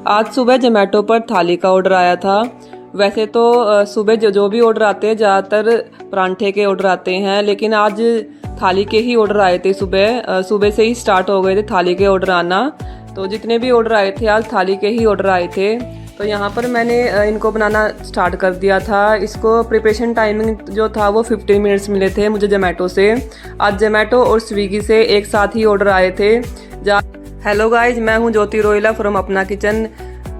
आज सुबह जोमेटो पर थाली का ऑर्डर आया था। वैसे तो सुबह जो भी ऑर्डर आते हैं ज़्यादातर परांठे के ऑर्डर आते हैं, लेकिन आज थाली के ही ऑर्डर आए थे। सुबह से ही स्टार्ट हो गए थे थाली के ऑर्डर आना। तो जितने भी ऑर्डर आए थे आज थाली के ही ऑर्डर आए थे। तो यहाँ पर मैंने इनको बनाना स्टार्ट कर दिया था। इसको प्रिपरेशन टाइमिंग जो था वो 15 मिनट्स मिले थे मुझे जोमेटो से। आज जोमेटो और स्विगी से एक साथ ही ऑर्डर आए थे। हेलो गाइज, मैं हूँ ज्योति रोहिला फ्रॉम अपना किचन।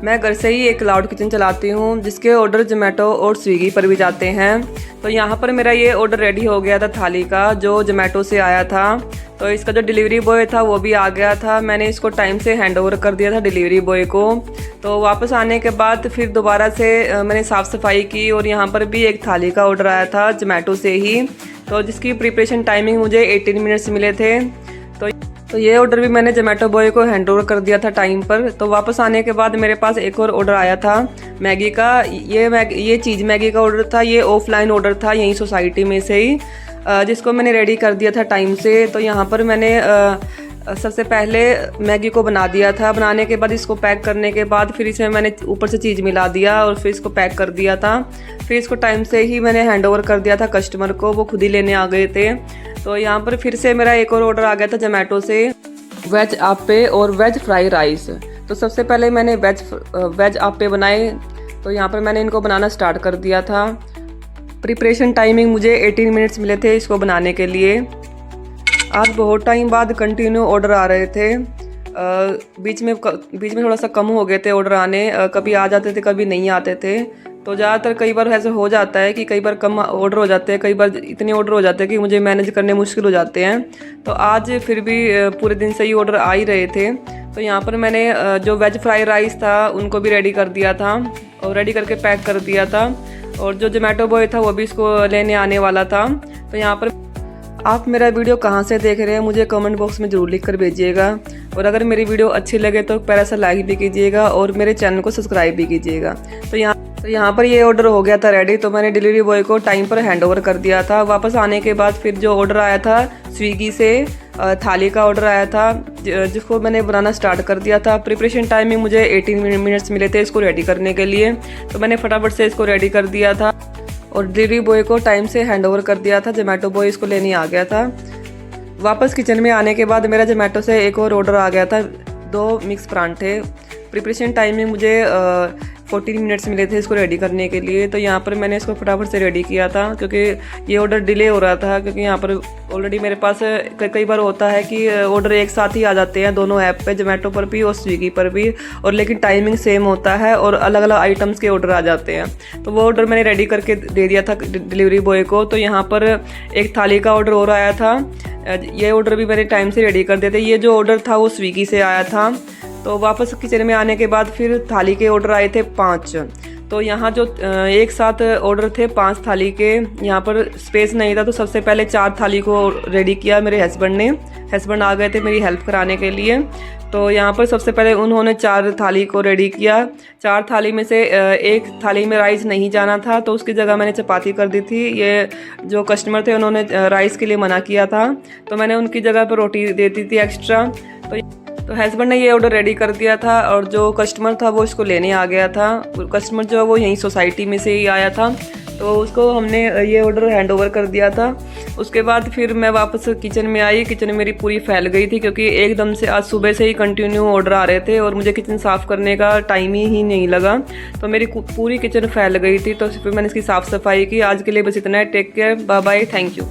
मैं घर से ही एक क्लाउड किचन चलाती हूँ जिसके ऑर्डर जोमेटो और स्विगी पर भी जाते हैं। तो यहाँ पर मेरा ये ऑर्डर रेडी हो गया था थाली का, जो जोमेटो से आया था। तो इसका जो डिलीवरी बॉय था वो भी आ गया था। मैंने इसको टाइम से हैंड ओवर कर दिया था डिलीवरी बॉय को। तो वापस आने के बाद फिर दोबारा से मैंने साफ़ सफाई की और यहाँ पर भी एक थाली का ऑर्डर आया था जोमेटो से ही, तो जिसकी प्रिपरेशन टाइमिंग मुझे 18 मिनट्स मिले थे। तो ये ऑर्डर भी मैंने जोमेटो बॉय को हैंड ओवर कर दिया था टाइम पर। तो वापस आने के बाद मेरे पास एक और ऑर्डर आया था मैगी का। ये चीज़ मैगी का ऑर्डर था। ये ऑफलाइन ऑर्डर था यहीं सोसाइटी में से ही, जिसको मैंने रेडी कर दिया था टाइम से। तो यहाँ पर मैंने सबसे पहले मैगी को बना दिया था। बनाने के बाद इसको पैक करने के बाद फिर इसमें मैंने ऊपर से चीज़ मिला दिया और फिर इसको पैक कर दिया था। फिर इसको टाइम से ही मैंने हैंड ओवर कर दिया था कस्टमर को, वो खुद ही लेने आ गए थे। तो यहाँ पर फिर से मेरा एक और ऑर्डर आ गया था जोमेटो से, वेज आप्पे और वेज फ्राई राइस। तो सबसे पहले मैंने वेज आप्पे बनाए। तो यहाँ पर मैंने इनको बनाना स्टार्ट कर दिया था। प्रिपरेशन टाइमिंग मुझे 18 मिनट्स मिले थे इसको बनाने के लिए। आज बहुत टाइम बाद कंटिन्यू ऑर्डर आ रहे थे। बीच में थोड़ा सा कम हो गए थे ऑर्डर आने, कभी आ जाते थे कभी नहीं आते थे। तो ज़्यादातर कई बार ऐसे हो जाता है कि कई बार कम ऑर्डर हो जाते हैं, कई बार इतने ऑर्डर हो जाते हैं कि मुझे मैनेज करने मुश्किल हो जाते हैं। तो आज फिर भी पूरे दिन से ही ऑर्डर आ ही रहे थे। तो यहाँ पर मैंने जो वेज फ्राई राइस था उनको भी रेडी कर दिया था और रेडी करके पैक कर दिया था। और जो जोमेटो बॉय था वो भी इसको लेने आने वाला था। तो यहाँ पर आप मेरा वीडियो कहाँ से देख रहे हैं मुझे कमेंट बॉक्स में ज़रूर लिख कर भेजिएगा। और अगर मेरी वीडियो अच्छी लगे तो प्यारा सा लाइक भी कीजिएगा और मेरे चैनल को सब्सक्राइब भी कीजिएगा। तो यहाँ पर ये ऑर्डर हो गया था रेडी। तो मैंने डिलीवरी बॉय को टाइम पर हैंड ओवर कर दिया था। वापस आने के बाद फिर जो ऑर्डर आया था स्विगी से थाली का ऑर्डर आया था, जिसको मैंने बनाना स्टार्ट कर दिया था। प्रिपरेशन टाइमिंग मुझे 18 मिनट्स मिले थे इसको रेडी करने के लिए। तो मैंने फटाफट से इसको रेडी कर दिया था और डिलीवरी बॉय को टाइम से हैंड ओवर कर दिया था। जोमेटो बॉय इसको लेने आ गया था। वापस किचन में आने के बाद मेरा जोमेटो से एक और ऑर्डर आ गया था, 2 मिक्स परांठे। प्रिपरेशन टाइमिंग मुझे 14 मिनट्स मिले थे इसको रेडी करने के लिए। तो यहाँ पर मैंने इसको फटाफट से रेडी किया था क्योंकि ये ऑर्डर डिले हो रहा था, क्योंकि यहाँ पर ऑलरेडी मेरे पास कई बार होता है कि ऑर्डर एक साथ ही आ जाते हैं दोनों ऐप पे, जोमेटो पर भी और स्विगी पर भी, और लेकिन टाइमिंग सेम होता है और अलग अलग आइटम्स के ऑर्डर आ जाते हैं। तो वो ऑर्डर मैंने रेडी करके दे दिया था डिलीवरी बॉय को। तो यहाँ पर एक थाली का ऑर्डर और आया था। ये ऑर्डर भी मैंने टाइम से रेडी कर दिए थे। ये जो ऑर्डर था वो स्विगी से आया था। तो वापस किचन में आने के बाद फिर थाली के ऑर्डर आए थे 5। तो यहाँ जो एक साथ ऑर्डर थे 5 थाली के, यहाँ पर स्पेस नहीं था तो सबसे पहले 4 थाली को रेडी किया मेरे हस्बैंड आ गए थे मेरी हेल्प कराने के लिए। तो यहाँ पर सबसे पहले उन्होंने 4 थाली को रेडी किया। 4 थाली में से एक थाली में राइस नहीं जाना था तो उसकी जगह मैंने चपाती कर दी थी। ये जो कस्टमर थे उन्होंने राइस के लिए मना किया था, तो मैंने उनकी जगह पर रोटी दे दी थी एक्स्ट्रा। तो हस्बैंड ने ये ऑर्डर रेडी कर दिया था और जो कस्टमर था वो इसको लेने आ गया था। कस्टमर जो है वो यहीं सोसाइटी में से ही आया था, तो उसको हमने ये ऑर्डर हैंड ओवर कर दिया था। उसके बाद फिर मैं वापस किचन में आई। किचन मेरी पूरी फैल गई थी क्योंकि एकदम से आज सुबह से ही कंटिन्यू ऑर्डर आ रहे थे और मुझे किचन साफ़ करने का टाइम ही नहीं लगा। तो मेरी पूरी किचन फैल गई थी। तो फिर मैंने इसकी साफ़ सफाई की। आज के लिए बस इतना है। Take care, bye bye, thank you.